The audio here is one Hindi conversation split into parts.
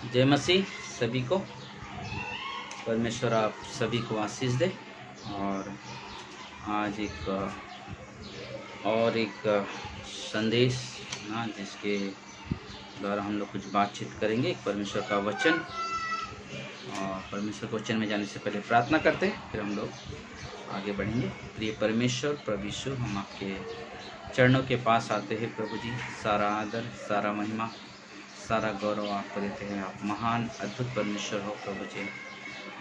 जय मसीह सभी को। परमेश्वर आप सभी को आशीष दे। और आज एक संदेश ना, जिसके द्वारा हम लोग कुछ बातचीत करेंगे, एक परमेश्वर का वचन। और परमेश्वर के वचन में जाने से पहले प्रार्थना करते हैं, फिर हम लोग आगे बढ़ेंगे। प्रिय परमेश्वर प्रभु यीशु, हम आपके चरणों के पास आते हैं प्रभु जी। सारा आदर, सारा महिमा, सारा गौरव आपको देते हैं। आप महान अद्भुत परमेश्वर हो प्रभु जी,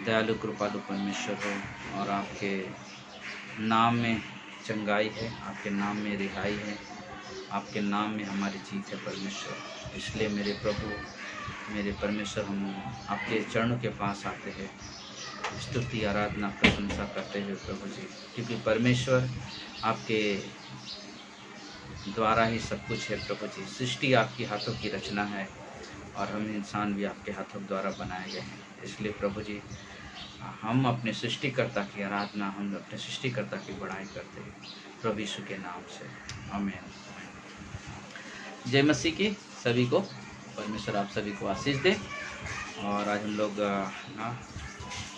दयालु कृपालु परमेश्वर हो। और आपके नाम में चंगाई है, आपके नाम में रिहाई है, आपके नाम में हमारी जीत है परमेश्वर। इसलिए मेरे प्रभु, मेरे परमेश्वर, हम आपके चरणों के पास आते हैं, स्तुति आराधना प्रशंसा करते हुए प्रभु जी, क्योंकि परमेश्वर आपके द्वारा ही सब कुछ है प्रभु जी। सृष्टि आपकी हाथों की रचना है और हम इंसान भी आपके हाथों द्वारा बनाए गए हैं। इसलिए प्रभु जी, हम अपने सृष्टिकर्ता की आराधना, हम अपने सृष्टिकर्ता की बड़ाई करते हैं प्रभु यीशु के नाम से, आमीन। जय मसीह की सभी को। परमेश्वर आप सभी को आशीष दे। और आज हम लोग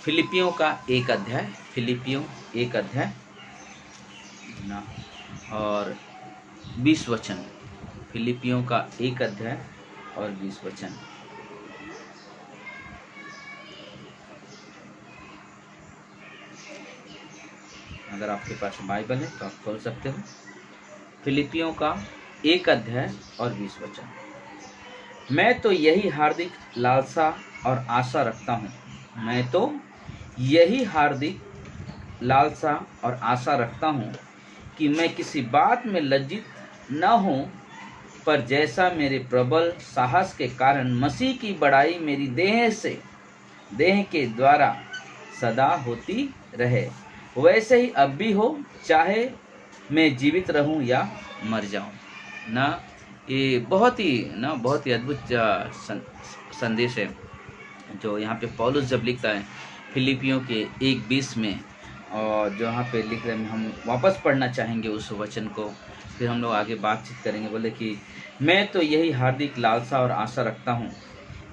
फिलिपियों का एक अध्याय, फिलिपियों एक अध्याय ना और 20 वचन, फिलिपियों का एक अध्याय और 20 वचन। अगर आपके पास बाइबल है तो आप खोल सकते हो। फिलिपियों का एक अध्याय और 20 वचन। मैं तो यही हार्दिक लालसा और आशा रखता हूँ, मैं तो यही हार्दिक लालसा और आशा रखता हूँ कि मैं किसी बात में लज्जित न हूँ, पर जैसा मेरे प्रबल साहस के कारण मसीह की बड़ाई मेरी देह के द्वारा सदा होती रहे, वैसे ही अब भी हो, चाहे मैं जीवित रहूं या मर जाऊं। ना, ये बहुत ही अद्भुत संदेश है जो यहाँ पे पौलुस जब लिखता है फिलिपियों के 1:20 में। और जो यहाँ पे लिख रहे हैं, हम वापस पढ़ना चाहेंगे उस वचन को, फिर हम लोग आगे बातचीत करेंगे। बोले कि मैं तो यही हार्दिक लालसा और आशा रखता हूँ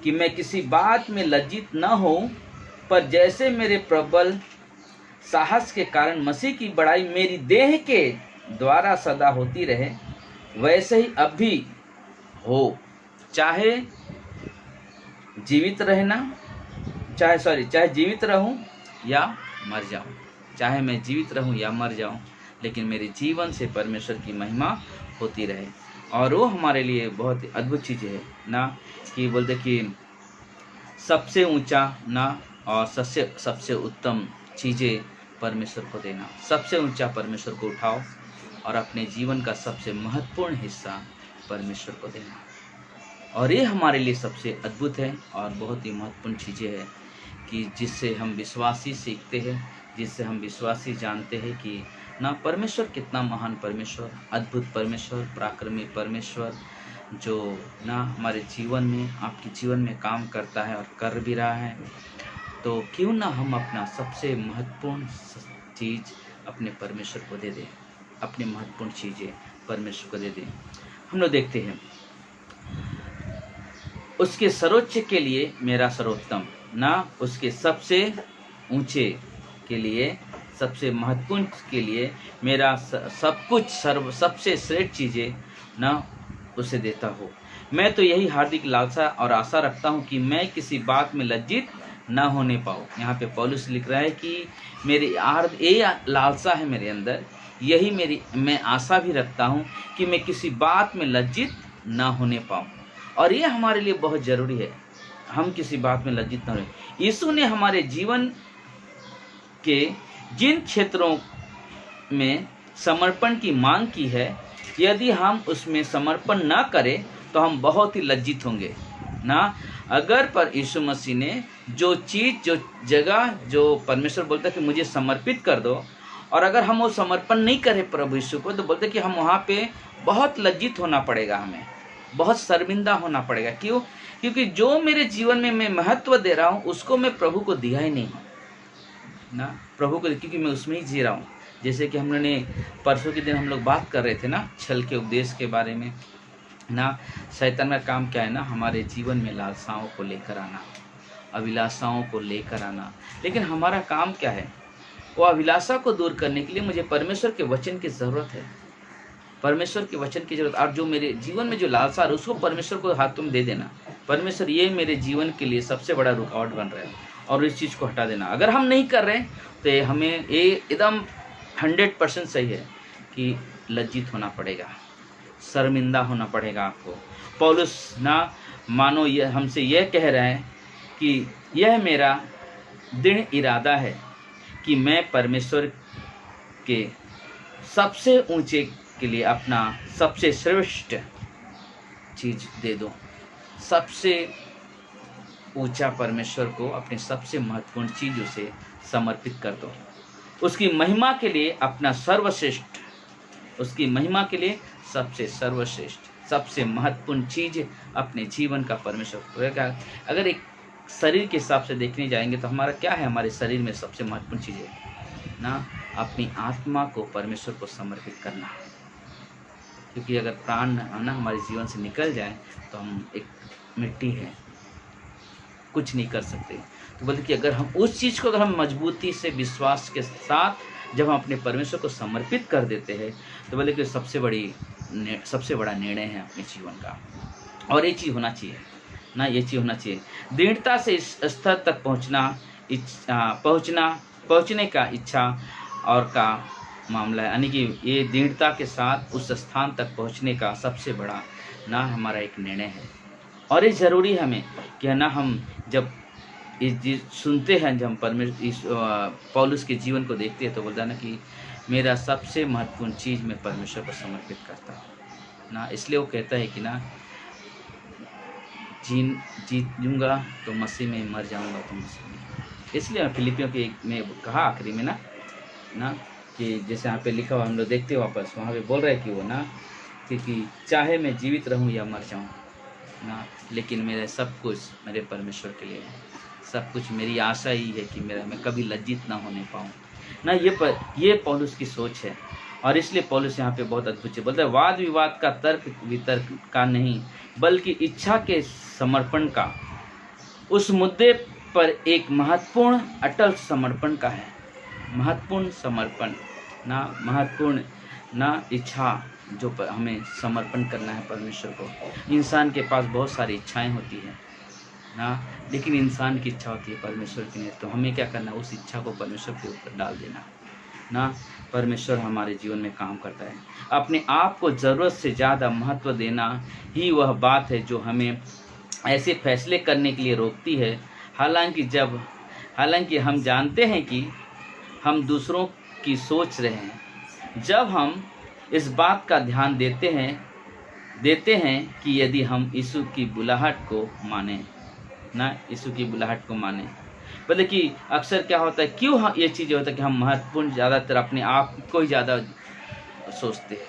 कि मैं किसी बात में लज्जित न हो, पर जैसे मेरे प्रबल साहस के कारण मसीह की बड़ाई मेरी देह के द्वारा सदा होती रहे, वैसे ही अब भी हो, चाहे जीवित जीवित रहूं या मर जाऊं। चाहे मैं जीवित रहूं या मर जाऊं, लेकिन मेरे जीवन से परमेश्वर की महिमा होती रहे। और वो हमारे लिए बहुत ही अद्भुत चीज़ है ना, कि बोलते कि सबसे ऊंचा ना और सबसे उत्तम चीज़ें परमेश्वर को देना। सबसे ऊंचा परमेश्वर को उठाओ और अपने जीवन का सबसे महत्वपूर्ण हिस्सा परमेश्वर को देना। और ये हमारे लिए सबसे अद्भुत है और बहुत ही महत्वपूर्ण चीज़ें हैं कि जिससे हम विश्वासी सीखते हैं, जिससे हम विश्वासी जानते हैं कि ना परमेश्वर कितना महान परमेश्वर, अद्भुत परमेश्वर, पराक्रमी परमेश्वर, जो ना हमारे जीवन में, आपके जीवन में काम करता है और कर भी रहा है। तो क्यों ना हम अपना सबसे महत्वपूर्ण चीज़ अपने परमेश्वर को दे दें, अपनी महत्वपूर्ण चीज़ें परमेश्वर को दे दें। हम लोग देखते हैं, उसके सर्वोच्च के लिए मेरा सर्वोत्तम, ना उसके सबसे ऊंचे के लिए, सबसे महत्वपूर्ण के लिए मेरा सब कुछ, सबसे श्रेष्ठ चीज़ें ना उसे देता हो। मैं तो यही हार्दिक लालसा और आशा रखता हूँ कि मैं किसी बात में लज्जित न होने पाऊँ। यहाँ पे पौलुस लिख रहा है कि मेरी ये लालसा है मेरे अंदर, यही मैं आशा भी रखता हूँ कि मैं किसी बात में लज्जित न होने पाऊँ। और ये हमारे लिए बहुत ज़रूरी है, हम किसी बात में लज्जित न हो। यीशु ने हमारे जीवन के जिन क्षेत्रों में समर्पण की मांग की है, यदि हम उसमें समर्पण न करें तो हम बहुत ही लज्जित होंगे ना। अगर पर यीशु मसीह ने जो चीज़, जो जगह, जो परमेश्वर बोलता है कि मुझे समर्पित कर दो, और अगर हम वो समर्पण नहीं करें प्रभु यीशु को, तो बोलते कि हम वहाँ पे बहुत लज्जित होना पड़ेगा, हमें बहुत शर्मिंदा होना पड़ेगा। क्यों? क्योंकि जो मेरे जीवन में मैं महत्व दे रहा हूँ, उसको मैं प्रभु को दिया ही नहीं ना, प्रभु को, क्योंकि मैं उसमें ही जी रहा हूँ। जैसे कि हमने परसों के दिन हम लोग बात कर रहे थे ना, छल के उपदेश के बारे में, ना। शैतान का काम क्या है ना, हमारे जीवन में लालसाओं को लेकर आना, अभिलाषाओं को लेकर आना। लेकिन हमारा काम क्या है, वो अभिलाषा को दूर करने के लिए मुझे परमेश्वर के वचन की ज़रूरत है, परमेश्वर के वचन की जरूरत। और जो मेरे जीवन में जो लालसा है उसको परमेश्वर को हाथ तुम दे देना, परमेश्वर ये मेरे जीवन के लिए सबसे बड़ा रुकावट बन रहा है, और इस चीज़ को हटा देना। अगर हम नहीं कर रहे तो हमें ये एकदम 100% सही है कि लज्जित होना पड़ेगा, शर्मिंदा होना पड़ेगा आपको। पौलुस ना मानो ये हमसे यह कह रहा है कि यह मेरा दृढ़ इरादा है कि मैं परमेश्वर के सबसे ऊंचे के लिए अपना सबसे श्रेष्ठ चीज दे दूं, सबसे ऊंचा परमेश्वर को अपनी सबसे महत्वपूर्ण चीज उसे समर्पित कर दो, उसकी महिमा के लिए अपना सर्वश्रेष्ठ, उसकी महिमा के लिए सबसे सर्वश्रेष्ठ सबसे महत्वपूर्ण चीज अपने जीवन का परमेश्वर का। अगर एक शरीर के हिसाब से देखने जाएंगे तो हमारा क्या है, हमारे शरीर में सबसे महत्वपूर्ण चीज़ है ना, अपनी आत्मा को परमेश्वर को समर्पित करना। क्योंकि अगर प्राण ना हमारे जीवन से निकल जाए तो हम एक मिट्टी है, कुछ नहीं कर सकते। तो बोलते कि अगर हम उस चीज़ को अगर हम मजबूती से विश्वास के साथ जब हम अपने परमेश्वर को समर्पित कर देते हैं तो बोले कि सबसे बड़ा निर्णय है अपने जीवन का। और ये चीज़ होना चाहिए ना, ये चीज़ होना चाहिए। दृढ़ता से इस स्तर तक पहुंचने का इच्छा और का मामला है, यानी कि ये दृढ़ता के साथ उस स्थान तक पहुंचने का सबसे बड़ा ना हमारा एक निर्णय है। और ये ज़रूरी है हमें कि ना हम जब इस सुनते हैं, जब हम पौलुस के जीवन को देखते हैं तो बोलता है ना कि मेरा सबसे महत्वपूर्ण चीज़ मैं परमेश्वर को समर्पित करता हूँ ना। इसलिए वो कहता है कि ना जीऊँगा तो मसीह में, मर जाऊँगा तो मसीह में। इसलिए फिलिपियों के में कहा आखिरी में ना कि जैसे यहाँ पे लिखा हुआ हम लोग देखते वापस वहाँ पे बोल रहे हैं कि वो ना कि चाहे मैं जीवित रहूँ या मर जाऊँ ना, लेकिन मेरा सब कुछ मेरे परमेश्वर के लिए है। सब कुछ मेरी आशा ही है कि मैं कभी लज्जित ना होने पाऊँ ना। ये पौलुस की सोच है। और इसलिए पौलुस यहाँ पे बहुत अद्भुत है, बोलता है वाद विवाद का, तर्क वितर्क का नहीं, बल्कि इच्छा के समर्पण का, उस मुद्दे पर एक महत्वपूर्ण अटल समर्पण का है। महत्वपूर्ण समर्पण ना, महत्वपूर्ण ना इच्छा जो हमें समर्पण करना है परमेश्वर को। इंसान के पास बहुत सारी इच्छाएं होती हैं ना, लेकिन इंसान की इच्छा होती है परमेश्वर की नहीं। तो हमें क्या करना है, उस इच्छा को परमेश्वर के ऊपर डाल देना ना। परमेश्वर हमारे जीवन में काम करता है। अपने आप को ज़रूरत से ज़्यादा महत्व देना ही वह बात है जो हमें ऐसे फैसले करने के लिए रोकती है। हालांकि हम जानते हैं कि हम दूसरों की सोच रहे हैं। जब हम इस बात का ध्यान देते हैं कि यदि हम यीशु की बुलाहट को माने ना, यीशु की बुलाहट को माने, मतलब कि अक्सर क्या होता है, क्यों हम ये चीज़ होता है कि हम महत्वपूर्ण ज़्यादातर अपने आप को ही ज़्यादा सोचते हैं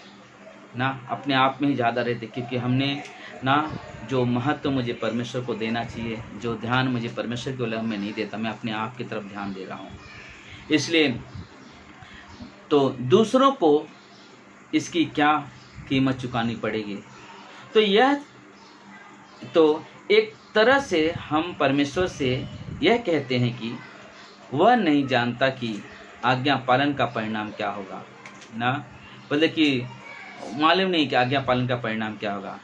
ना, अपने आप में ही ज़्यादा रहते, क्योंकि हमने ना जो महत्व मुझे परमेश्वर को देना चाहिए, जो ध्यान मुझे परमेश्वर को मैं नहीं देता, मैं अपने आप की तरफ ध्यान दे रहा हूँ। इसलिए तो दूसरों को इसकी क्या कीमत चुकानी पड़ेगी। तो एक तरह से हम परमेश्वर से यह कहते हैं कि वह नहीं जानता कि आज्ञा पालन का परिणाम क्या होगा ना, बोले कि मालूम नहीं कि आज्ञा पालन का परिणाम क्या होगा।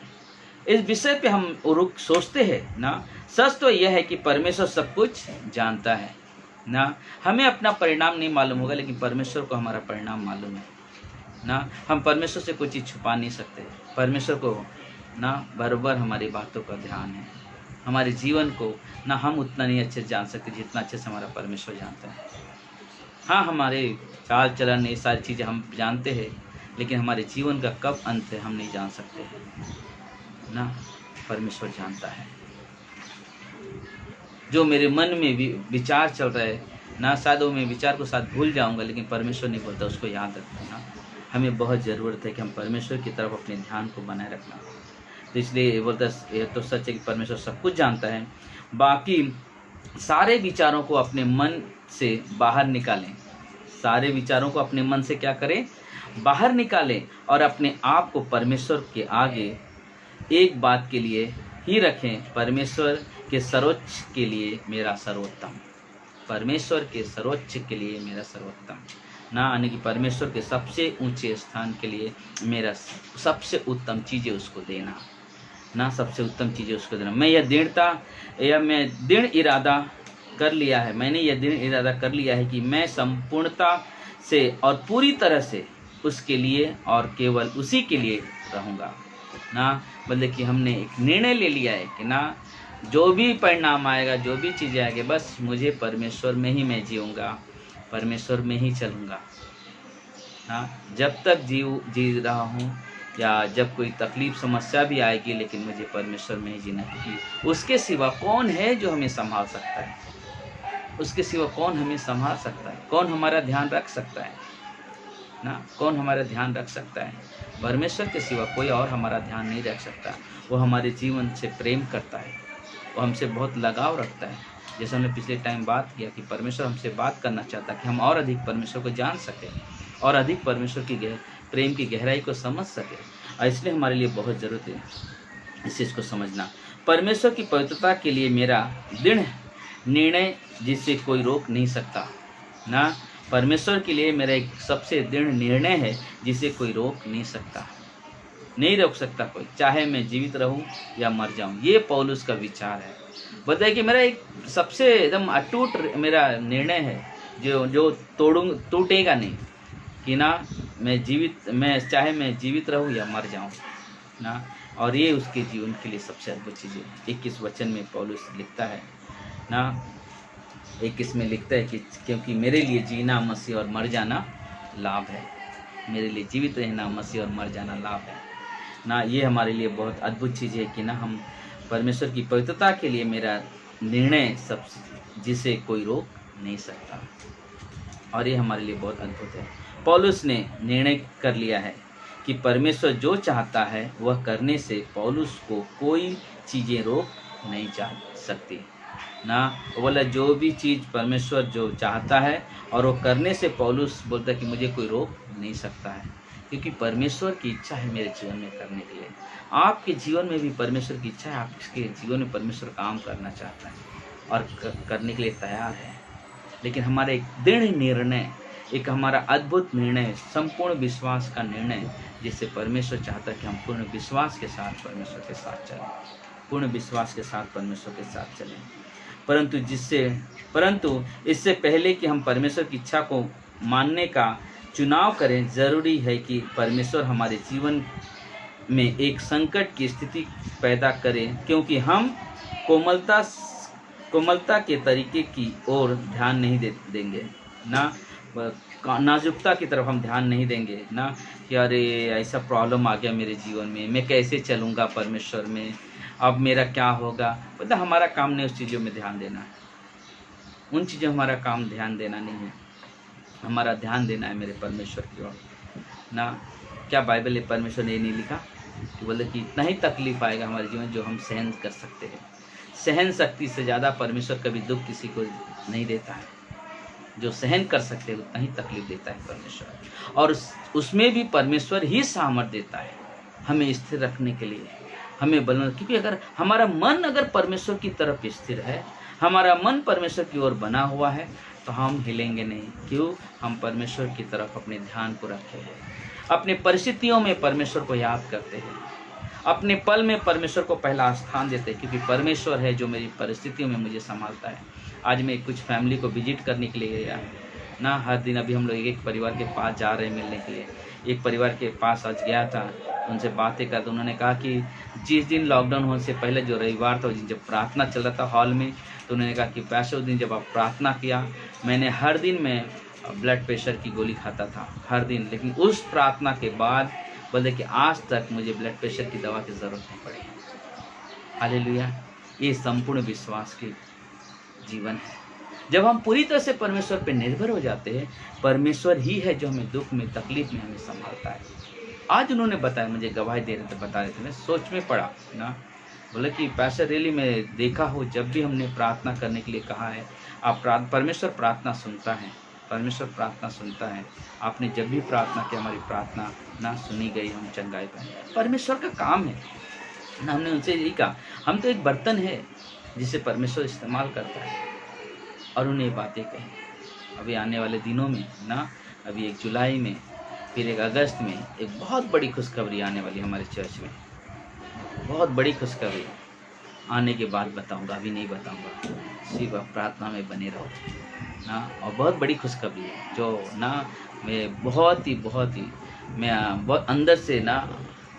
इस विषय पे हम रुक सोचते हैं ना। सच तो यह है कि परमेश्वर सब कुछ जानता है ना। हमें अपना परिणाम नहीं मालूम होगा, लेकिन परमेश्वर को हमारा परिणाम मालूम है ना। हम परमेश्वर से कोई चीज़ छुपा नहीं सकते। परमेश्वर को ना बराबर हमारी बातों का ध्यान है। हमारे जीवन को ना हम उतना नहीं अच्छे से जान सकते जितना अच्छे से हमारा परमेश्वर जानता है। हाँ, हमारे चाल चलन ये सारी चीज़ें हम जानते हैं, लेकिन हमारे जीवन का कब अंत है हम नहीं जान सकते ना। परमेश्वर जानता है। जो मेरे मन में विचार चल रहा है ना, शायद वो मैं विचार को साथ भूल जाऊंगा, लेकिन परमेश्वर नहीं बोलता, उसको याद रखना ना। हमें बहुत ज़रूरत है कि हम परमेश्वर की तरफ अपने ध्यान को बनाए रखना। तो इसलिए बोलता ये तो सच है कि परमेश्वर सब कुछ जानता है। बाकी सारे विचारों को अपने मन से बाहर निकालें। सारे विचारों को अपने मन से क्या करें, बाहर निकालें, और अपने आप को परमेश्वर के आगे एक बात के लिए ही रखें, परमेश्वर के सर्वोच्च के लिए मेरा सर्वोत्तम। परमेश्वर के सर्वोच्च के लिए मेरा सर्वोत्तम, ना यानी कि परमेश्वर के सबसे ऊंचे स्थान के लिए मेरा सबसे उत्तम चीज़ें उसको देना, ना सबसे उत्तम चीज़ें उसको देना। मैं दृढ़ इरादा कर लिया है, मैंने यह दृढ़ इरादा कर लिया है कि मैं संपूर्णता से और पूरी तरह से उसके लिए और केवल उसी के लिए रहूँगा। ना मतलब कि हमने एक निर्णय ले लिया है कि ना जो भी परिणाम आएगा, जो भी चीज़ें आएगी, बस मुझे परमेश्वर में ही मैं जीऊँगा, परमेश्वर में ही चलूँगा। हाँ, जब तक जी रहा हूँ या जब कोई तकलीफ समस्या भी आएगी, लेकिन मुझे परमेश्वर में ही जीना, क्योंकि उसके सिवा कौन है जो हमें संभाल सकता है? उसके सिवा कौन हमें संभाल सकता है? कौन हमारा ध्यान रख सकता है? ना, कौन हमारा ध्यान रख सकता है? परमेश्वर के सिवा कोई और हमारा ध्यान नहीं रख सकता। वो हमारे जीवन से प्रेम करता है, वो हमसे बहुत लगाव रखता है। जैसे हमने पिछले टाइम बात किया कि परमेश्वर हमसे बात करना चाहता है कि हम और अधिक परमेश्वर को जान सकें और अधिक परमेश्वर की प्रेम की गहराई को समझ सकें। और इसलिए हमारे लिए बहुत ज़रूरत है इस चीज़ को समझना। परमेश्वर की पवित्रता के लिए मेरा दृढ़ निर्णय जिसे कोई रोक नहीं सकता। ना, परमेश्वर के लिए मेरा एक सबसे दृढ़ निर्णय है जिसे कोई रोक नहीं सकता, नहीं रोक सकता कोई, चाहे मैं जीवित रहूं या मर जाऊं। ये पौलुस का विचार है। बताइए कि मेरा एक सबसे एकदम अटूट मेरा निर्णय है जो टूटेगा नहीं, कि ना चाहे मैं जीवित रहूं या मर जाऊं ना। और ये उसके जीवन के लिए सबसे अद्भुत चीज़ है। 21 वचन में पौलुस लिखता है ना, 21 में लिखता है कि क्योंकि मेरे लिए जीना मसीह और मर जाना लाभ है। मेरे लिए जीवित रहना मसीह और मर जाना लाभ है ना। ये हमारे लिए बहुत अद्भुत चीज़ है कि ना हम परमेश्वर की पवित्रता के लिए मेरा निर्णय सब जिसे कोई रोक नहीं सकता, और ये हमारे लिए बहुत अद्भुत है। पौलुस ने निर्णय कर लिया है कि परमेश्वर जो चाहता है वह करने से पौलुस को कोई चीज़ें रोक नहीं जा सकती ना। बोला जो भी चीज़ परमेश्वर जो चाहता है और वो करने से पौलुस बोलता है कि मुझे कोई रोक नहीं सकता है, क्योंकि परमेश्वर की इच्छा है मेरे जीवन में करने के लिए। आपके जीवन में भी परमेश्वर की इच्छा है, आपके जीवन में परमेश्वर काम करना चाहता है और करने के लिए तैयार है। लेकिन हमारा एक दृढ़ निर्णय, एक हमारा अद्भुत निर्णय, संपूर्ण विश्वास का निर्णय, जिससे परमेश्वर चाहता है कि हम पूर्ण विश्वास के साथ परमेश्वर के साथ चलें, पूर्ण विश्वास के साथ परमेश्वर के साथ चलें। परंतु इससे पहले कि हम परमेश्वर की इच्छा को मानने का चुनाव करें, ज़रूरी है कि परमेश्वर हमारे जीवन में एक संकट की स्थिति पैदा करें, क्योंकि हम कोमलता के तरीके की ओर ध्यान नहीं देंगे ना, नाजुकता की तरफ हम ध्यान नहीं देंगे ना, कि अरे ऐसा प्रॉब्लम आ गया मेरे जीवन में, मैं कैसे चलूँगा परमेश्वर में, अब मेरा क्या होगा। मतलब हमारा काम नहीं उस चीज़ों में ध्यान देना है, उन चीज़ों हमारा काम ध्यान देना नहीं है। हमारा ध्यान देना है मेरे परमेश्वर की ओर ना। क्या बाइबल में परमेश्वर ने ये नहीं लिखा कि बोले कि इतना ही तकलीफ आएगा हमारे जीवन जो हम सहन कर सकते हैं। सहन शक्ति से ज़्यादा परमेश्वर कभी दुख किसी को नहीं देता है। जो सहन कर सकते हैं उतना ही तकलीफ देता है परमेश्वर, और उसमें भी परमेश्वर ही सामर्थ देता है हमें स्थिर रखने के लिए, हमें बलना। क्योंकि अगर हमारा मन अगर परमेश्वर की तरफ स्थिर है, हमारा मन परमेश्वर की ओर बना हुआ है, तो हम हिलेंगे नहीं। क्यों? हम परमेश्वर की तरफ अपने ध्यान को रखे हैं, अपने परिस्थितियों में परमेश्वर को याद करते हैं, अपने पल में परमेश्वर को पहला स्थान देते हैं, क्योंकि परमेश्वर है जो मेरी परिस्थितियों में मुझे संभालता है। आज मैं कुछ फैमिली को विजिट करने के लिए गया ना, हर दिन अभी हम लोग एक परिवार के पास जा रहे हैं मिलने के लिए। एक परिवार के पास आज गया था, उनसे बातें कर, तो उन्होंने कहा कि जिस दिन लॉकडाउन होने से पहले जो रविवार था, उस दिन जब प्रार्थना चल रहा था हॉल में, तो उन्होंने कहा कि पैसे उस दिन जब आप प्रार्थना किया, मैंने हर दिन मैं ब्लड प्रेशर की गोली खाता था हर दिन, लेकिन उस प्रार्थना के बाद बोले कि आज तक मुझे ब्लड प्रेशर की दवा की ज़रूरत नहीं पड़ी। हालेलुया। ये संपूर्ण विश्वास के जीवन है। जब हम पूरी तरह से परमेश्वर पर निर्भर हो जाते हैं, परमेश्वर ही है जो हमें दुख में तकलीफ में हमें संभालता है। आज उन्होंने बताया, मुझे गवाही दे रहे थे, बता रहे थे, मैं सोच में पड़ा ना, बोले कि पैसा रियली में देखा हो, जब भी हमने प्रार्थना करने के लिए कहा है, आप परमेश्वर प्रार्थना सुनता है, परमेश्वर प्रार्थना सुनता है। आपने जब भी प्रार्थना की, हमारी प्रार्थना ना सुनी गई, हम चंगाई पाए। परमेश्वर का काम है ना हमने उनसे यही कहा, हम तो एक बर्तन है जिसे परमेश्वर इस्तेमाल करता है। और उन्हें ये बातें कही। अभी आने वाले दिनों में ना, अभी 1 जुलाई में, फिर 1 अगस्त में एक बहुत बड़ी खुशखबरी आने वाली हमारे चर्च में, बहुत बड़ी खुशखबरी। आने के बाद बताऊंगा, अभी नहीं बताऊंगा। सिर्फ आप प्रार्थना में बने रहो ना। और बहुत बड़ी खुशखबरी है जो ना मैं बहुत ही मैं बहुत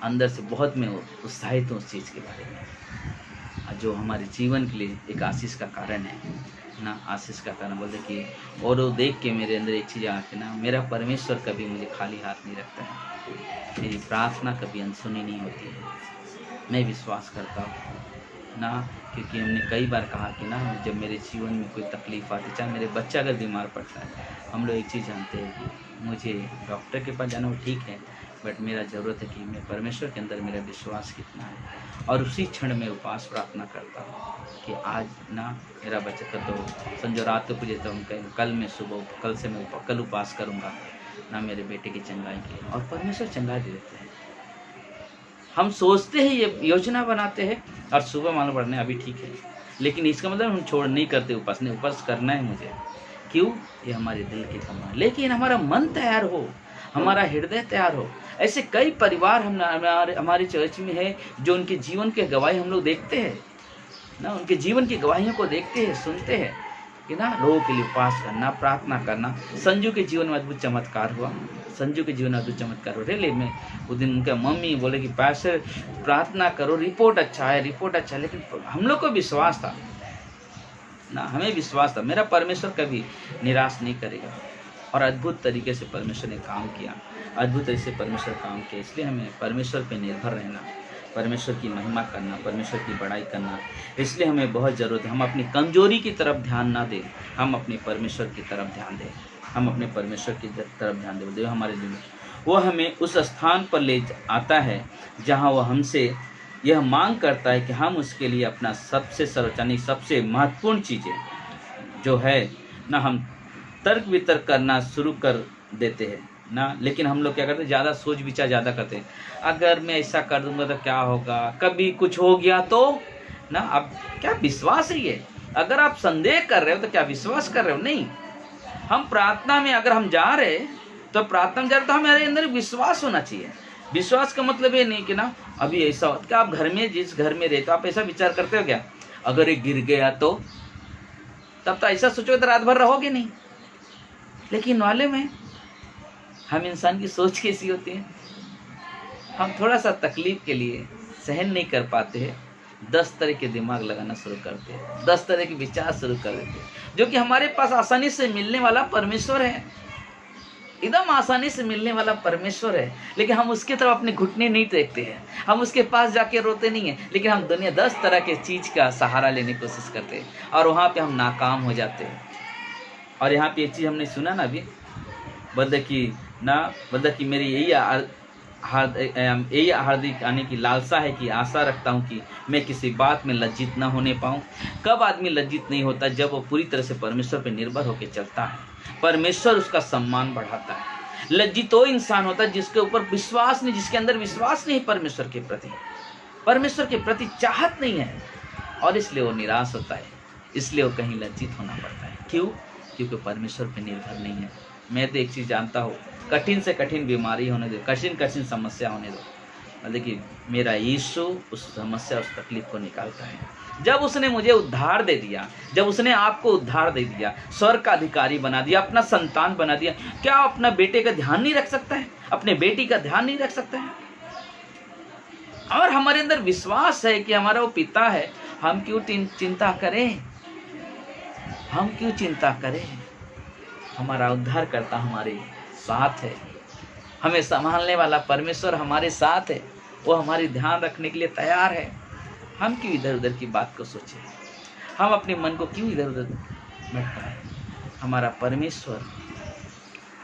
अंदर से बहुत मैं उत्साहित हूँ उस चीज़ के बारे में, जो हमारे जीवन के लिए एक आशीष का कारण है ना। आशीष का कारण बोलते कि, और वो देख के मेरे अंदर एक चीज़ आके ना, मेरा परमेश्वर कभी मुझे खाली हाथ नहीं रखता है, मेरी प्रार्थना कभी अनसुनी नहीं होती है। मैं विश्वास करता हूँ ना, क्योंकि हमने कई बार कहा कि ना, जब मेरे जीवन में कोई तकलीफ़ आती, चाहे मेरे बच्चा अगर बीमार पड़ता है, हम लोग एक चीज़ जानते हैं कि मुझे डॉक्टर के पास जाना वो ठीक है, बट मेरा ज़रूरत है कि मैं परमेश्वर के अंदर मेरा विश्वास कितना है। और उसी क्षण में उपास प्रार्थना करता हूँ कि आज ना मेरा बच्चा का तो संजो रात को पूजे, तो कल मैं सुबह, कल उपास करूँगा ना मेरे बेटे की चंगाई के, और परमेश्वर चंगाई दे देते हैं। हम सोचते हैं, ये योजना बनाते हैं, और सुबह मालूम पड़ने अभी ठीक है, लेकिन इसका मतलब हम छोड़ नहीं करते उपास, नहीं उपास करना है मुझे। क्यों? ये हमारे दिल की तमन्ना, लेकिन हमारा मन तैयार हो, हमारा हृदय तैयार हो। ऐसे कई परिवार हमारे चर्च में है जो उनके जीवन के गवाही हम लोग देखते हैं ना, उनके जीवन की गवाहियों को देखते हैं, सुनते हैं कि ना लोगों के लिए उपास करना, प्रार्थना करना। संजू के जीवन में अद्भुत चमत्कार हुआ, संजू के जीवन में अद्भुत चमत्कार हो रहे। मैं उस दिन उनका मम्मी बोले कि पैसे प्रार्थना करो, रिपोर्ट अच्छा है, लेकिन हम लोग को विश्वास था ना, हमें विश्वास था मेरा परमेश्वर कभी निराश नहीं करेगा। और अद्भुत तरीके से परमेश्वर ने काम किया, अद्भुत तरीके से परमेश्वर काम किया। इसलिए हमें परमेश्वर पे निर्भर रहना, परमेश्वर की महिमा करना, परमेश्वर की बड़ाई करना, इसलिए हमें बहुत ज़रूरत है। हम अपनी कमजोरी की तरफ ध्यान ना दें, हम अपने परमेश्वर की तरफ ध्यान दें, हम अपने परमेश्वर की तरफ ध्यान दें। देव हमारे दिल में वो हमें उस स्थान पर ले आता है जहाँ वो हमसे यह मांग करता है कि हम उसके लिए अपना सबसे सर्वोच्च, सबसे महत्वपूर्ण चीज़ें जो है ना, हम तर्क वितर्क करना शुरू कर देते हैं ना। लेकिन हम लोग क्या करते हैं, ज़्यादा सोच विचार ज़्यादा करते हैं। अगर मैं ऐसा कर दूंगा तो क्या होगा, कभी कुछ हो गया तो ना। अब क्या विश्वास है ये? अगर आप संदेह कर रहे हो तो क्या विश्वास कर रहे हो? नहीं। हम प्रार्थना में अगर हम जा रहे तो प्रार्थना में जा रहे तो हमारे अंदर विश्वास होना चाहिए। विश्वास का मतलब ये नहीं कि ना अभी ऐसा हो, क्या आप घर में, जिस घर में रहते हो, आप ऐसा विचार करते हो क्या, अगर ये गिर गया तो, तब तो ऐसा सोचोगे तो रात भर रहोगे नहीं। लेकिन मालूम में हम इंसान की सोच कैसी होती है, हम थोड़ा सा तकलीफ के लिए सहन नहीं कर पाते हैं, 10 तरह के दिमाग लगाना शुरू करते हैं, 10 तरह के विचार शुरू कर देते हैं, जो कि हमारे पास आसानी से मिलने वाला परमेश्वर है, एकदम आसानी से मिलने वाला परमेश्वर है। लेकिन हम उसकी तरफ अपने घुटने नहीं देखते हैं, हम उसके पास जाके रोते नहीं हैं, लेकिन हम दुनिया 10 तरह के चीज़ का सहारा लेने की कोशिश करते हैं, और वहाँ पे हम नाकाम हो जाते हैं। और यहाँ पे एक चीज़ हमने सुना ना अभी, बल्कि कि मेरी यही हार्दिक आने की लालसा है कि आशा रखता हूँ कि मैं किसी बात में लज्जित न होने पाऊँ। कब आदमी लज्जित नहीं होता? जब वो पूरी तरह से परमेश्वर पर निर्भर होकर चलता है, परमेश्वर उसका सम्मान बढ़ाता है। लज्जित वो इंसान होता है जिसके ऊपर विश्वास नहीं, जिसके अंदर विश्वास नहीं परमेश्वर के प्रति चाहत नहीं है, और इसलिए वो निराश होता है, इसलिए वो कहीं लज्जित होना पड़ता है। क्यों? क्योंकि परमेश्वर पर निर्भर नहीं है। मैं तो एक चीज़ जानता हूँ, कठिन से कठिन बीमारी होने दो, कठिन समस्या होने दो, मतलब कि मेरा यीशु उस समस्या, उस तकलीफ को निकालता है। जब उसने मुझे उद्धार दे दिया, जब उसने आपको उद्धार दे दिया, स्वर्ग का अधिकारी बना दिया, अपना संतान बना दिया, क्या अपना बेटे का ध्यान नहीं रख सकता है? अपने बेटी का ध्यान नहीं रख सकता है? और हमारे अंदर विश्वास है कि हमारा वो पिता है, हम क्यों चिंता करें? हम क्यों चिंता करें? हमारा उद्धार करता हमारे साथ है, हमें संभालने वाला परमेश्वर हमारे साथ है, वो हमारी ध्यान रखने के लिए तैयार है। हम क्यों इधर उधर की बात को सोचें? हम अपने मन को क्यों इधर उधर भटकाएं? हमारा परमेश्वर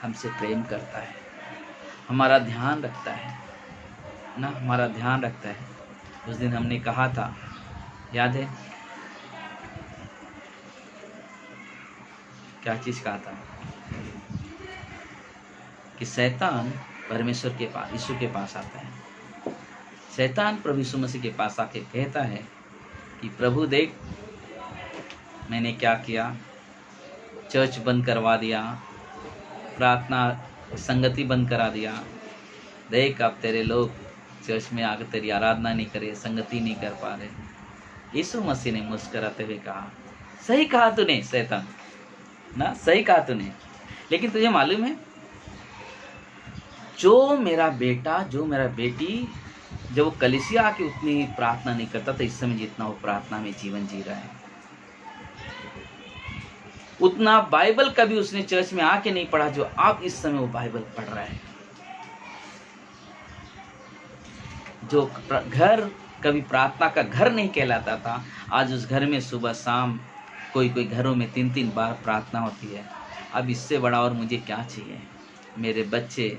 हमसे प्रेम करता है, हमारा ध्यान रखता है ना, हमारा ध्यान रखता है। उस दिन हमने कहा था, याद है क्या चीज़ कहा था? कि शैतान परमेश्वर के पास, यीशु के पास आता है, शैतान प्रभु यीशु मसीह के पास आके कहता है कि प्रभु देख, मैंने क्या किया, चर्च बंद करवा दिया, प्रार्थना संगति बंद करा दिया, देख अब तेरे लोग चर्च में आकर तेरी आराधना नहीं करे, संगति नहीं कर पा रहे। यीशु मसीह ने मुस्कुराते हुए कहा, सही कहा तूने शैतान, ना सही कहा तूने, लेकिन तुझे मालूम है जो मेरा बेटा, जो मेरा बेटी, जब वो कलीसिया आके उतनी प्रार्थना नहीं करता था इस समय जितना वो प्रार्थना में जीवन जी रहा है, उतना बाइबल कभी उसने चर्च में आके नहीं पढ़ा जो आप इस समय वो बाइबल पढ़ रहा है। जो घर कभी प्रार्थना का घर नहीं कहलाता था, आज उस घर में सुबह शाम कोई कोई घरों में 3-3 बार प्रार्थना होती है। अब इससे बड़ा और मुझे क्या चाहिए। मेरे बच्चे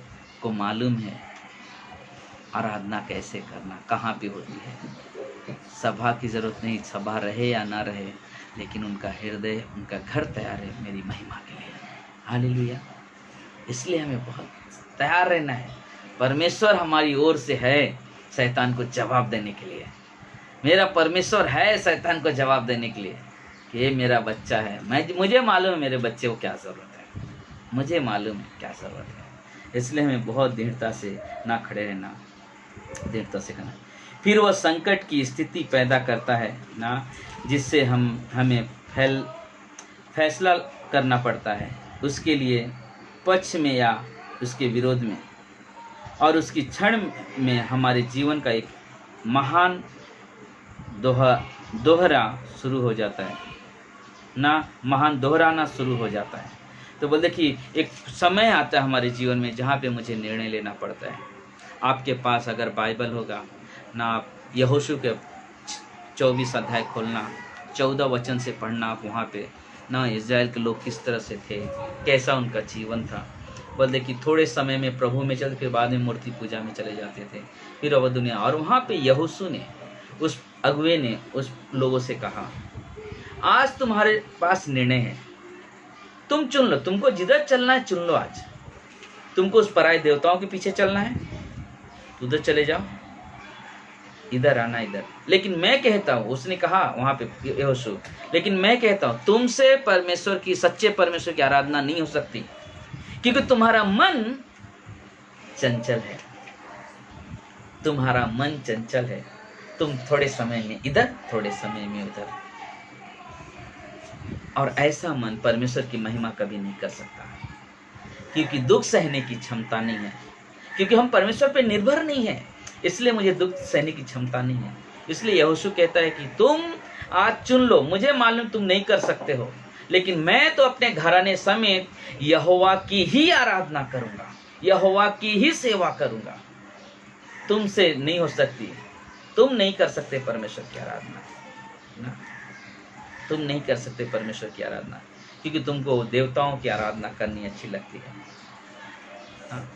को मालूम है आराधना कैसे करना, कहाँ पे होती है। सभा की ज़रूरत नहीं, सभा रहे या ना रहे, लेकिन उनका हृदय, उनका घर तैयार है मेरी महिमा के लिए। हालेलुया। इसलिए हमें बहुत तैयार रहना है। परमेश्वर हमारी ओर से है शैतान को जवाब देने के लिए। मेरा परमेश्वर है शैतान को जवाब देने के लिए कि ये मेरा बच्चा है, मुझे मालूम है मेरे बच्चे को क्या ज़रूरत है, मुझे मालूम है क्या ज़रूरत है। इसलिए हमें बहुत दृढ़ता से ना खड़े रहना, दृढ़ता से करना। फिर वह संकट की स्थिति पैदा करता है ना, जिससे हमें फैसला करना पड़ता है उसके लिए पक्ष में या उसके विरोध में, और उसकी क्षण में हमारे जीवन का एक महान दोहरा शुरू हो जाता है ना, महान दोहराना शुरू हो जाता है। तो बोलते कि एक समय आता है हमारे जीवन में जहाँ पे मुझे निर्णय लेना पड़ता है। आपके पास अगर बाइबल होगा ना, आप यहोशू के 24 अध्याय खोलना, 14 वचन से पढ़ना, आप वहाँ पे ना इज़राइल के लोग किस तरह से थे, कैसा उनका जीवन था। बोलते कि थोड़े समय में प्रभु में चलते, फिर बाद में मूर्ति पूजा में चले जाते थे, फिर अब दुनिया। और वहाँ पे यहोशू ने, उस अगुवे ने उस लोगों से कहा, आज तुम्हारे पास निर्णय है, तुम चुन लो, तुमको जिधर चलना है चुन लो। आज तुमको उस पराये देवताओं के पीछे चलना है, उधर चले जाओ, इधर आना इधर। लेकिन मैं कहता हूँ, उसने कहा वहाँ पे यहोशू, लेकिन मैं कहता हूँ तुमसे परमेश्वर की, सच्चे परमेश्वर की आराधना नहीं हो सकती, क्योंकि तुम्हारा मन चंचल है, तुम्हारा मन चंचल है। तुम थोड़े समय में इधर, थोड़े समय में उधर, और ऐसा मन परमेश्वर की महिमा कभी नहीं कर सकता, क्योंकि दुख सहने की क्षमता नहीं है, क्योंकि हम परमेश्वर पे निर्भर नहीं है, इसलिए मुझे दुख सहने की क्षमता नहीं है। इसलिए यहोशू कहता है कि तुम आज चुन लो, मुझे मालूम तुम नहीं कर सकते हो, लेकिन मैं तो अपने घराने समेत यहोवा की ही आराधना करूंगा, यहोवा की ही सेवा करूंगा। तुमसे नहीं हो सकती, तुम नहीं कर सकते परमेश्वर की आराधना ना, तुम नहीं कर सकते परमेश्वर की आराधना, क्योंकि तुमको देवताओं की आराधना करनी अच्छी लगती है। हाँ?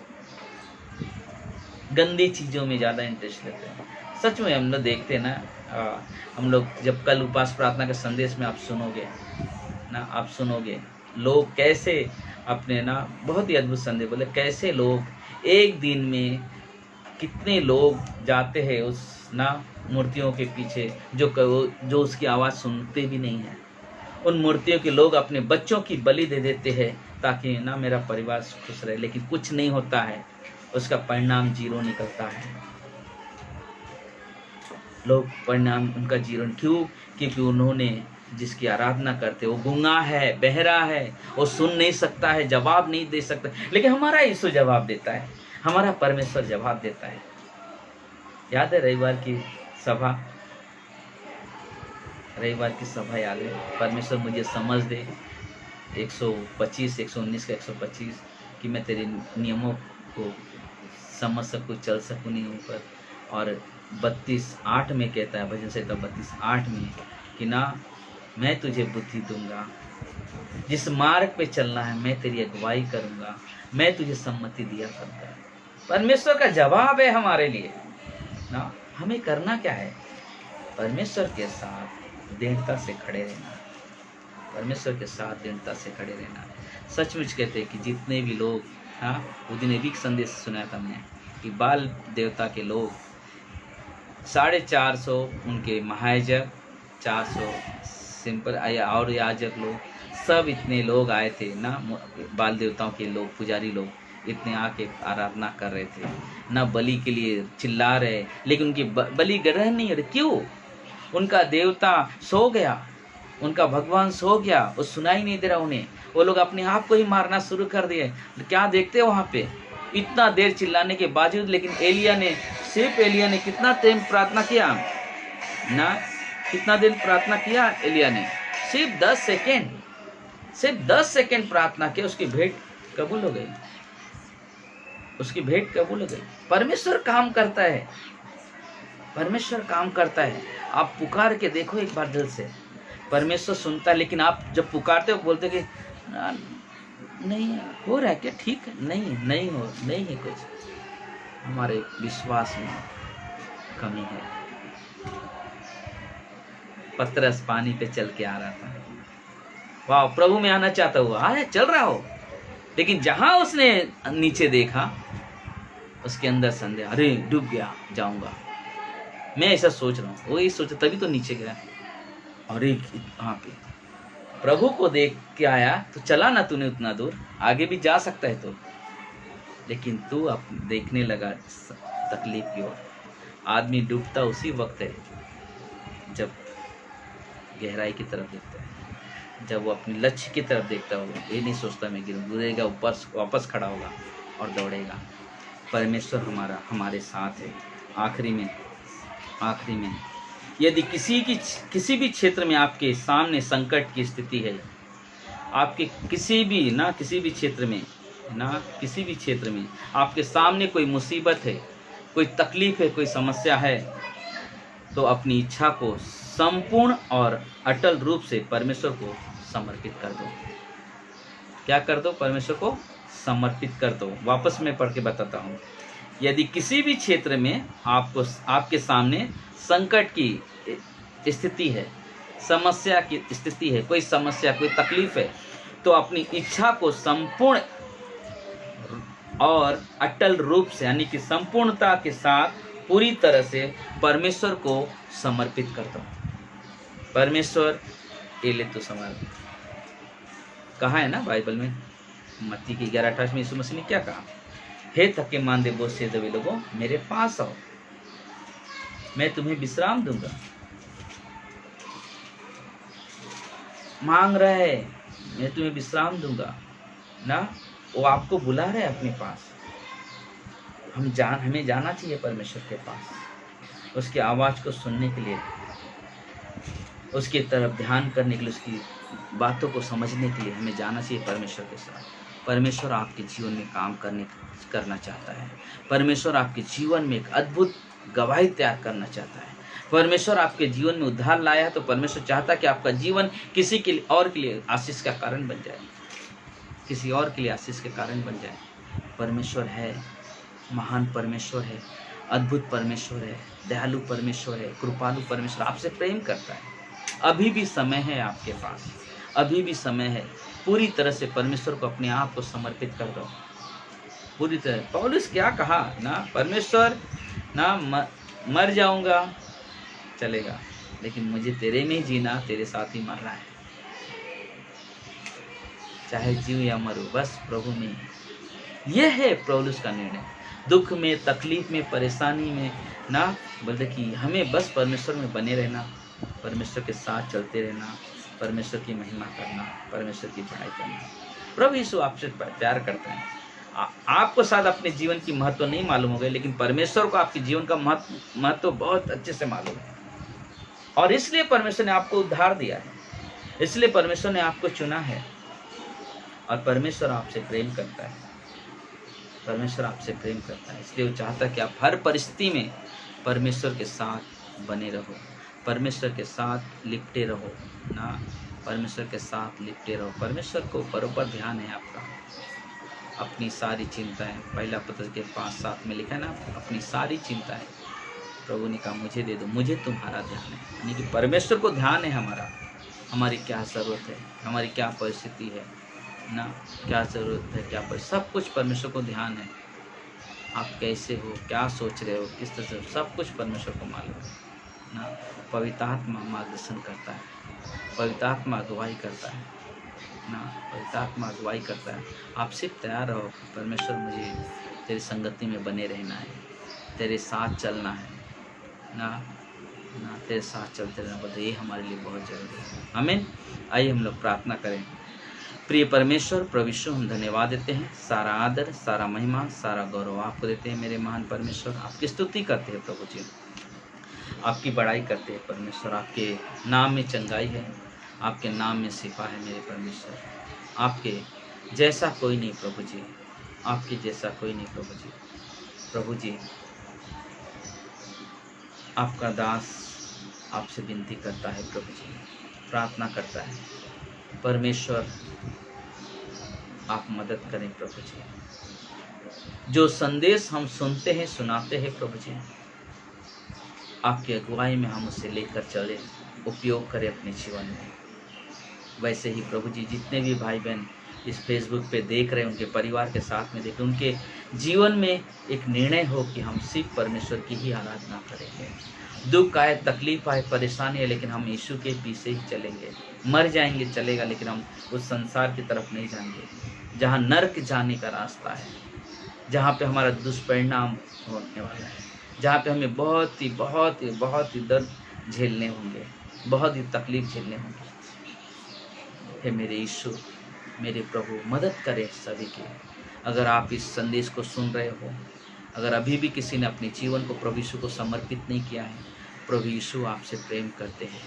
गंदी चीज़ों में ज़्यादा इंटरेस्ट लेते हैं। सच में हम लोग देखते हैं ना, हम लोग जब कल उपास प्रार्थना के संदेश में आप सुनोगे ना, आप सुनोगे लोग कैसे अपने ना, बहुत ही अद्भुत संदेश बोले, कैसे लोग एक दिन में कितने लोग जाते हैं उस ना मूर्तियों के पीछे, जो उसकी आवाज़ सुनते भी नहीं है। उन मूर्तियों के लोग अपने बच्चों की बलि दे देते हैं ताकि ना मेरा परिवार खुश रहे, लेकिन कुछ नहीं होता है, उसका परिणाम जीरो निकलता है। लोग परिणाम उनका जीरो, क्यों? क्योंकि उन्होंने जिसकी आराधना करते वो गूंगा है, बहरा है, वो सुन नहीं सकता है, जवाब नहीं दे सकता। लेकिन हमारा यीशु जवाब देता है, हमारा परमेश्वर जवाब देता है। याद है रविवार की सभा, रविवार की सभा याद है? परमेश्वर मुझे समझ दे, 125, 119 का 125, कि मैं तेरे नियमों को समझ सकूँ, चल सकूँ नहीं ऊपर। और 32:8 में कहता है, भजन संहिता 32:8 में कि ना मैं तुझे बुद्धि दूंगा, जिस मार्ग पे चलना है मैं तेरी अगुवाई करूंगा, मैं तुझे सम्मति दिया करूंगा। परमेश्वर का जवाब है हमारे लिए ना। हमें करना क्या है? परमेश्वर के साथ दृढ़ता से खड़े रहना, परमेश्वर के साथ दृढ़ता से खड़े रहना। सचमुच कहते हैं कि जितने भी लोग, हाँ, वो दिन एक संदेश सुना था मैं कि बाल देवता के लोग 450 उनके महायाजक, 400 सिंपल और याजक लोग, सब इतने लोग आए थे ना, बाल देवताओं के लोग, पुजारी लोग इतने आके आराधना कर रहे थे ना, बलि के लिए चिल्ला रहे, लेकिन उनकी बलि ग्रहण नहीं हो रही। क्यों? उनका देवता सो गया, उनका भगवान सो गया, वो सुनाई नहीं दे रहा उन्हें। वो लोग अपने आप को ही मारना शुरू कर दिए। क्या देखते हो वहाँ पे, इतना देर चिल्लाने के बावजूद, लेकिन एलिया ने, सिर्फ एलिया ने कितना टाइम प्रार्थना किया ना, कितना दिन प्रार्थना किया एलिया ने? सिर्फ 10 सेकेंड, सिर्फ 10 सेकेंड प्रार्थना किया, उसकी भेंट कबूल हो गई, उसकी भेंट कबूल हो गई। परमेश्वर काम करता है, परमेश्वर काम करता है। आप पुकार के देखो एक बार दिल से, परमेश्वर सुनता है। लेकिन आप जब पुकारते हो बोलते कि नहीं हो रहा है क्या, ठीक है, नहीं हो, नहीं है कुछ, हमारे विश्वास में कमी है। पतरस पानी पे चल के आ रहा था, वाह, प्रभु में आना चाहता हुआ अरे चल रहा हो, लेकिन जहां उसने नीचे देखा उसके अंदर संदेह, अरे डूब गया, जाऊंगा। मैं ऐसा सोच रहा हूँ, वो ये सोचा, तभी तो नीचे गया। अरे वहां पे प्रभु को देख के आया तो चला ना तूने उतना दूर, आगे भी जा सकता है तो, लेकिन तू अब देखने लगा तकलीफ की ओर। आदमी डूबता उसी वक्त है जब गहराई की तरफ देखता है, जब वो अपने लक्ष्य की तरफ देखता होगा, ये नहीं सोचता मैं गिरेगा, ऊपर वापस खड़ा होगा और दौड़ेगा। परमेश्वर हमारे साथ है। आखिरी में यदि किसी भी क्षेत्र में आपके सामने संकट की स्थिति है, आपके किसी भी क्षेत्र में आपके सामने कोई मुसीबत है, कोई तकलीफ है, कोई समस्या है, तो अपनी इच्छा को संपूर्ण और अटल रूप से परमेश्वर को समर्पित कर दो। क्या कर दो? परमेश्वर को समर्पित कर दो। वापस मैं पढ़ के बताता हूँ। यदि किसी भी क्षेत्र में आपके सामने संकट की स्थिति है, समस्या की स्थिति है, कोई समस्या, कोई तकलीफ है, तो अपनी इच्छा को संपूर्ण और अटल रूप से, यानी कि संपूर्णता के साथ, पूरी तरह से परमेश्वर को समर्पित करता हूँ। परमेश्वर ये ले तो समर्पित, कहा है ना बाइबल में, मत्ती की 11:28 में यीशु मसीह ने क्या कहा? हे थके मांदे बोझ से दबे लोगों, मेरे पास आओ, मैं तुम्हें विश्राम दूंगा। मांग रहा है, मैं तुम्हें विश्राम दूंगा ना, वो आपको बुला रहे हैं अपने पास। हमें जाना चाहिए परमेश्वर के पास, उसकी आवाज़ को सुनने के लिए, उसकी तरफ ध्यान करने के लिए, उसकी बातों को समझने के लिए हमें जाना चाहिए परमेश्वर के साथ। परमेश्वर आपके जीवन में काम करना चाहता है। परमेश्वर आपके जीवन में एक अद्भुत गवाही तैयार करना चाहता है। परमेश्वर आपके जीवन में उद्धार लाया है, तो परमेश्वर चाहता है कि आपका जीवन किसी के और के लिए आशीष का कारण बन जाए, किसी और के लिए आशीष के कारण बन जाए। परमेश्वर है, महान परमेश्वर है, अद्भुत परमेश्वर है, दयालु परमेश्वर है, कृपालु परमेश्वर आपसे प्रेम करता है। अभी भी समय है आपके पास, अभी भी समय है। पूरी तरह से परमेश्वर को अपने आप को समर्पित कर दो, पूरी तरह। पौलुस क्या कहा ना, परमेश्वर ना, मर जाऊंगा चलेगा, लेकिन मुझे तेरे में ही जीना, तेरे साथ ही मरना है, चाहे जीव या मरूं, बस प्रभु में। यह है पौलुस का निर्णय। दुख में, तकलीफ में, परेशानी में ना, बोलते कि हमें बस परमेश्वर में बने रहना, परमेश्वर के साथ चलते रहना, परमेश्वर की महिमा करना, परमेश्वर की पढ़ाई करना। प्रभु यीशु आपसे प्यार करते हैं। आपको शायद अपने जीवन की महत्व नहीं मालूम हो गई, लेकिन परमेश्वर को आपके जीवन का महत्व बहुत अच्छे से मालूम है, और इसलिए परमेश्वर ने आपको उद्धार दिया है, इसलिए परमेश्वर ने आपको चुना है, और परमेश्वर आपसे प्रेम करता है। परमेश्वर आपसे प्रेम करता है, इसलिए वो चाहता है कि आप हर परिस्थिति में परमेश्वर के साथ बने रहो, परमेश्वर के साथ लिपटे रहो ना, परमेश्वर के साथ लिपटे रहो। परमेश्वर को बरोबर ध्यान है आपका, अपनी सारी चिंताएं, पहला पत्र के 5:7 में लिखा है ना, अपनी सारी चिंताएं प्रभु ने कहा मुझे दे दो, मुझे तुम्हारा ध्यान है, यानी कि परमेश्वर को ध्यान है हमारा, हमारी क्या ज़रूरत है, हमारी क्या परिस्थिति है ना, क्या ज़रूरत है, क्या सब कुछ परमेश्वर को ध्यान है। आप कैसे हो, क्या सोच रहे हो, किस तरह से, सब कुछ परमेश्वर को मालूम है ना। पवित्र आत्मा मार्गदर्शन करता है, पवित्र आत्मा अगुवाई करता है ना, पवित्र आत्मा अगुवाई करता है। आप सिर्फ तैयार रहो, परमेश्वर मुझे तेरी संगति में बने रहना है, तेरे साथ चलना है ना, तेरे साथ चलते रहना पड़ता है, ये हमारे लिए बहुत जरूरी है। आमीन। आइए हम लोग प्रार्थना करें। प्रिय परमेश्वर, प्रभु यीशु, हम धन्यवाद देते हैं, सारा आदर, सारा महिमा, सारा गौरव आपको देते हैं मेरे महान परमेश्वर। आपकी स्तुति करते हैं प्रभु जी, आपकी बड़ाई करते हैं परमेश्वर। आपके नाम में चंगाई है, आपके नाम में शिफा है मेरे परमेश्वर। आपके जैसा कोई नहीं प्रभु जी, आपके जैसा कोई नहीं प्रभु जी। प्रभु जी, आपका दास आपसे विनती करता है प्रभु जी, प्रार्थना करता है परमेश्वर, आप मदद करें प्रभु जी। जो संदेश हम सुनते हैं, सुनाते हैं प्रभु जी, आपकी अगुवाई में हम उसे लेकर चले, उपयोग करें अपने जीवन में। वैसे ही प्रभु जी, जितने भी भाई बहन इस फेसबुक पे देख रहे हैं, उनके परिवार के साथ में देख रहे, उनके जीवन में एक निर्णय हो कि हम सिर्फ परमेश्वर की ही आराधना करेंगे। दुख आए, तकलीफ आए, परेशानी है, लेकिन हम यीशु के पीछे ही चलेंगे। मर जाएंगे चलेगा, लेकिन हम उस संसार की तरफ नहीं जाएंगे जहाँ नर्क जाने का रास्ता है, जहाँ पे हमारा दुष्परिणाम होने वाला है, जहाँ पे हमें बहुत ही दर्द झेलने होंगे, बहुत ही तकलीफ झेलने होंगे। हे मेरे यीशु, मेरे प्रभु, मदद करें सभी की। अगर आप इस संदेश को सुन रहे हो, अगर अभी भी किसी ने अपने जीवन को प्रभु यीशु को समर्पित नहीं किया है, प्रभु यीशु आपसे प्रेम करते हैं,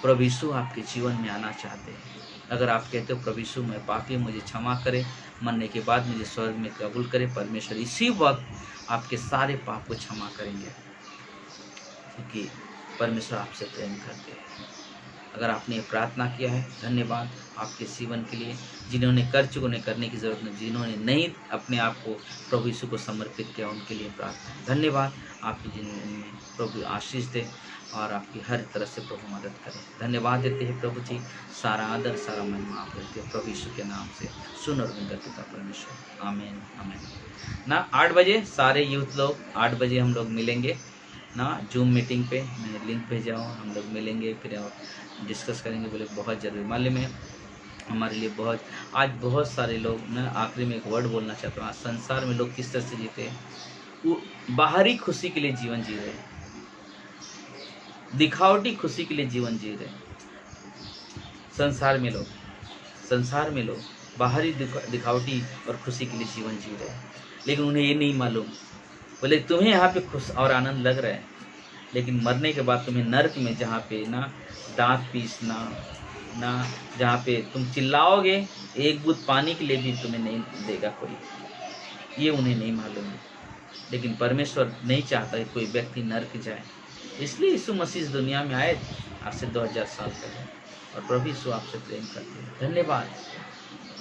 प्रभु यीशु आपके जीवन में आना चाहते हैं। अगर आप कहते हो प्रभु यीशु मैं पापी, मुझे क्षमा करें, मरने के बाद मुझे स्वर्ग में कबूल करें, परमेश्वर इसी वक्त आपके सारे पाप को क्षमा करेंगे, क्योंकि परमेश्वर आपसे प्रेम करते हैं। अगर आपने ये प्रार्थना किया है, धन्यवाद आपके जीवन के लिए। जिन्होंने कर चुके उन्हें करने की ज़रूरत नहीं, जिन्होंने नहीं अपने आप को प्रभु यीशु को समर्पित किया, उनके लिए प्रार्थना। धन्यवाद। आपकी जिंदगी में प्रभु आशीष दे और आपकी हर तरह से प्रभु मदद करें। धन्यवाद देते हैं प्रभु जी, सारा आदर, सारा महिमा आप देते हैं प्रभु यीशु के नाम से। सुन और विनती पिता परमेश्वर, आमीन आमीन ना। 8 बजे सारे यूथ लोग 8 बजे हम लोग मिलेंगे ना, जूम मीटिंग पे मैंने लिंक भेजा हूँ, हम लोग मिलेंगे, फिर डिस्कस करेंगे। बोले बहुत ज़रूरी, मालूम है हमारे लिए बहुत। आज बहुत सारे लोग, मैं आखिरी में एक वर्ड बोलना चाहता हूँ, आज संसार में लोग किस तरह से जीते हैं, वो बाहरी खुशी के लिए जीवन जी रहे हैं, दिखावटी खुशी के लिए जीवन जी रहे हैं। संसार में लोग बाहरी दिखावटी और खुशी के लिए जीवन जी रहे हैं, लेकिन उन्हें ये नहीं मालूम। बोले तुम्हें यहाँ पे खुश और आनंद लग रहा है, लेकिन मरने के बाद तुम्हें नर्क में, जहाँ पे ना दांत पीसना ना, जहाँ पे तुम चिल्लाओगे, एक बूंद पानी के लिए भी तुम्हें नहीं देगा कोई, ये उन्हें नहीं मालूम है। लेकिन परमेश्वर नहीं चाहता कि कोई व्यक्ति नर्क जाए, इसलिए यीशु मसीह इस दुनिया में आए आज से 2000 साल पहले, और प्रभु यीशु आपसे प्रेम करते हैं। धन्यवाद।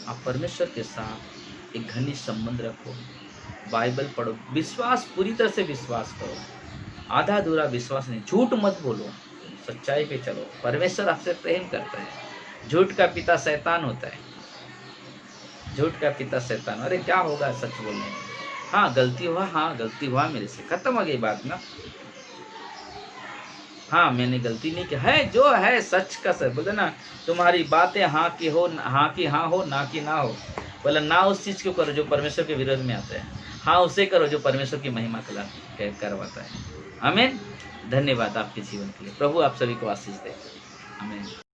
आप परमेश्वर के साथ एक घनिष्ठ संबंध रखो, बाइबल पढ़ो, विश्वास पूरी तरह से विश्वास करो, आधा अधूरा विश्वास नहीं, झूठ मत बोलो, सच्चाई पे चलो। परमेश्वर आपसे प्रेम करता है। झूठ का पिता शैतान होता है, झूठ का पिता शैतान। अरे क्या होगा सच बोलने में, हाँ गलती हुआ मेरे से, खत्म हो गई बात ना। हाँ मैंने गलती नहीं किया है, जो है सच का सच बोलते ना, तुम्हारी बातें हाँ की हो, ना की ना हो। बोला ना उस चीज को करो जो परमेश्वर के विरोध में आता है, हाँ उसे करो जो परमेश्वर की महिमा करवाता है। आमीन। धन्यवाद आपके जीवन के लिए। प्रभु आप सभी को आशीष दे। आमीन।